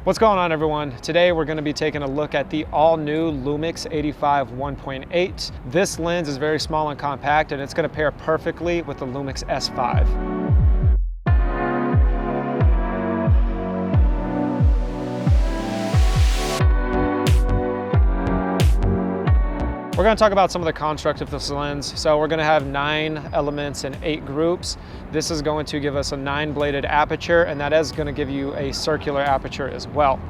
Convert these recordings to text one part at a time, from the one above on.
What's going on, everyone? Today we're going to be taking a look at the all-new Lumix 85 1.8. This lens is very small and compact, and it's going to pair perfectly with the Lumix S5. We're going to talk about some of the construct of this lens. So we're going to have 9 elements in 8 groups. This is going to give us a 9-bladed aperture, and that is going to give you a circular aperture as well.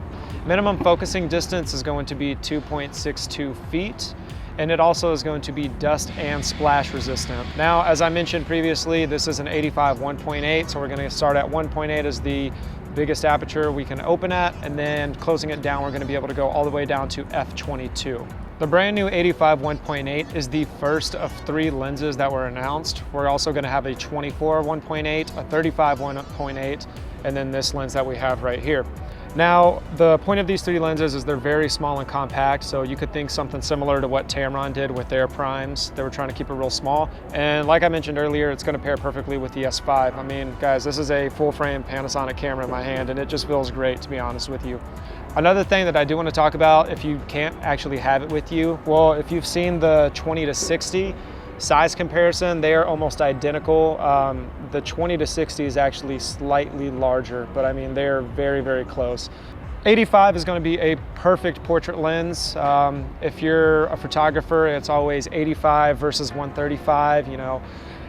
Minimum focusing distance is going to be 2.62 feet, and it also is going to be dust and splash resistant. Now, as I mentioned previously, this is an 85 1.8, so we're going to start at 1.8 as the biggest aperture we can open at, and then closing it down, we're going to be able to go all the way down to f22. The brand new 85 1.8 is the first of 3 lenses that were announced. We're also going to have a 24 1.8, a 35 1.8, and then this lens that we have right here. Now, the point of these 3 lenses is they're very small and compact, so you could think something similar to what Tamron did with their primes. They were trying to keep it real small, and like I mentioned earlier, it's going to pair perfectly with the S5. I mean, guys, this is a full-frame Panasonic camera in my hand, and it just feels great, to be honest with you. Another thing that I do want to talk about, if you can't actually have it with you, well, if you've seen the 20 to 60 size comparison, they are almost identical. The 20 to 60 is actually slightly larger, but I mean, they're very, very close. 85 is going to be a perfect portrait lens. If you're a photographer, it's always 85 versus 135. You know,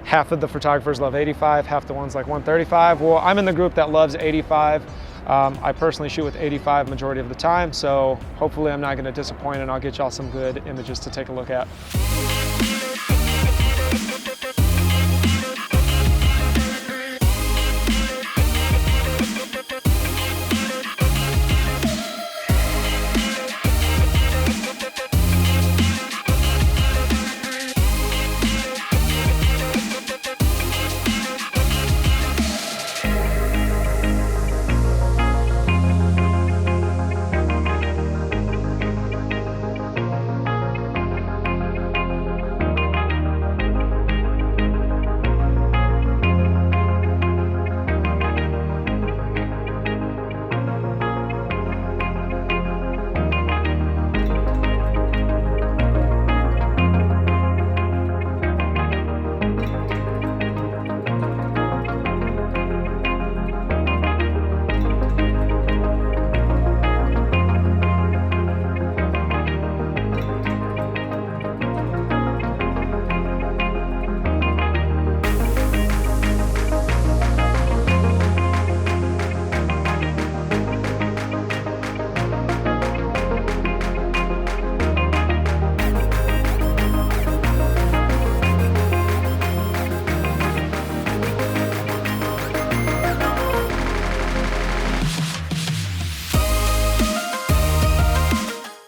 half of the photographers love 85, half the ones like 135. Well, I'm in the group that loves 85. I personally shoot with 85 majority of the time, so hopefully I'm not going to disappoint, and I'll get y'all some good images to take a look at.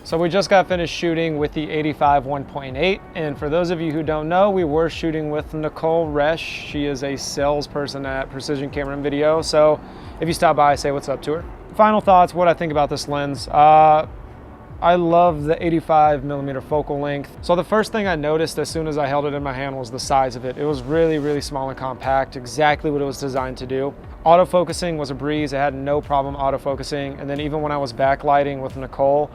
So we just got finished shooting with the 85 1.8, and for those of you who don't know, we were shooting with Nicole Resch. She is a salesperson at Precision Camera and Video, so if you stop by, say what's up to her. Final thoughts, what I think about this lens. I love the 85mm focal length. So the first thing I noticed as soon as I held it in my hand was the size of it. It was really, really small and compact, exactly what it was designed to do. Autofocusing was a breeze. I had no problem autofocusing, and then even when I was backlighting with Nicole,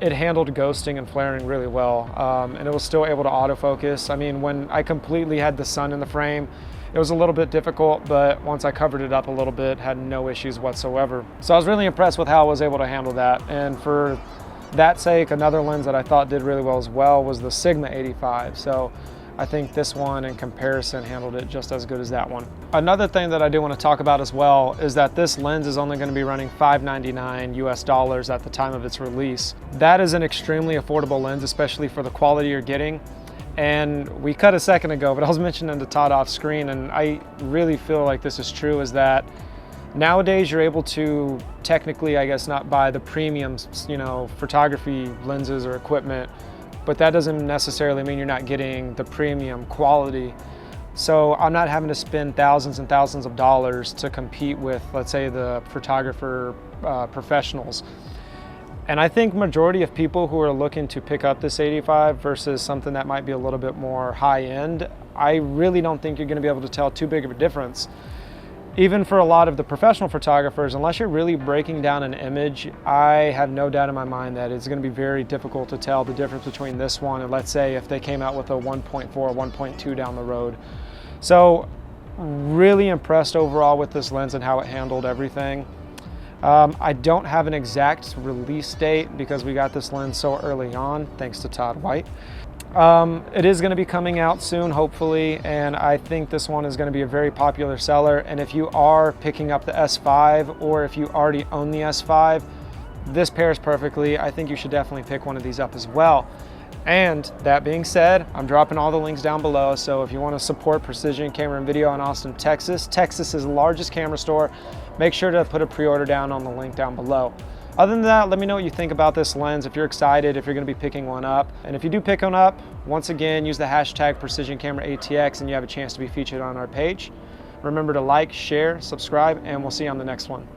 it handled ghosting and flaring really well, and it was still able to autofocus. I mean, when I completely had the sun in the frame, it was a little bit difficult, but once I covered it up a little bit, had no issues whatsoever. So I was really impressed with how I was able to handle that. And for that sake, another lens that I thought did really well as well was the Sigma 85. So I think this one in comparison handled it just as good as that one. Another thing that I do want to talk about as well is that this lens is only going to be running $599 US at the time of its release. That is an extremely affordable lens, especially for the quality you're getting. And we cut a second ago, but I was mentioning to Todd off screen, and I really feel like this is true, is that nowadays you're able to technically, I guess, not buy the premium, you know, photography lenses or equipment, but that doesn't necessarily mean you're not getting the premium quality. So I'm not having to spend thousands and thousands of dollars to compete with, let's say, the photographer professionals. And I think majority of people who are looking to pick up this 85 versus something that might be a little bit more high end, I really don't think you're going to be able to tell too big of a difference. even for a lot of the professional photographers, unless you're really breaking down an image, I have no doubt in my mind that it's going to be very difficult to tell the difference between this one and, let's say, if they came out with a 1.4 or 1.2 down the road. So really impressed overall with this lens and how it handled everything. I don't have an exact release date because we got this lens so early on, thanks to Todd White. It is going to be coming out soon, hopefully, and I think this one is going to be a very popular seller. And if you are picking up the S5, or if you already own the S5, this pairs perfectly. I think you should definitely pick one of these up as well. And that being said, I'm dropping all the links down below, so if you want to support Precision Camera and Video in Austin, Texas, Texas's largest camera store, make sure to put a pre-order down on the link down below. Other than that, let me know what you think about this lens, if you're excited, if you're going to be picking one up. And if you do pick one up, once again, use the hashtag PrecisionCameraATX and you have a chance to be featured on our page. Remember to like, share, subscribe, and we'll see you on the next one.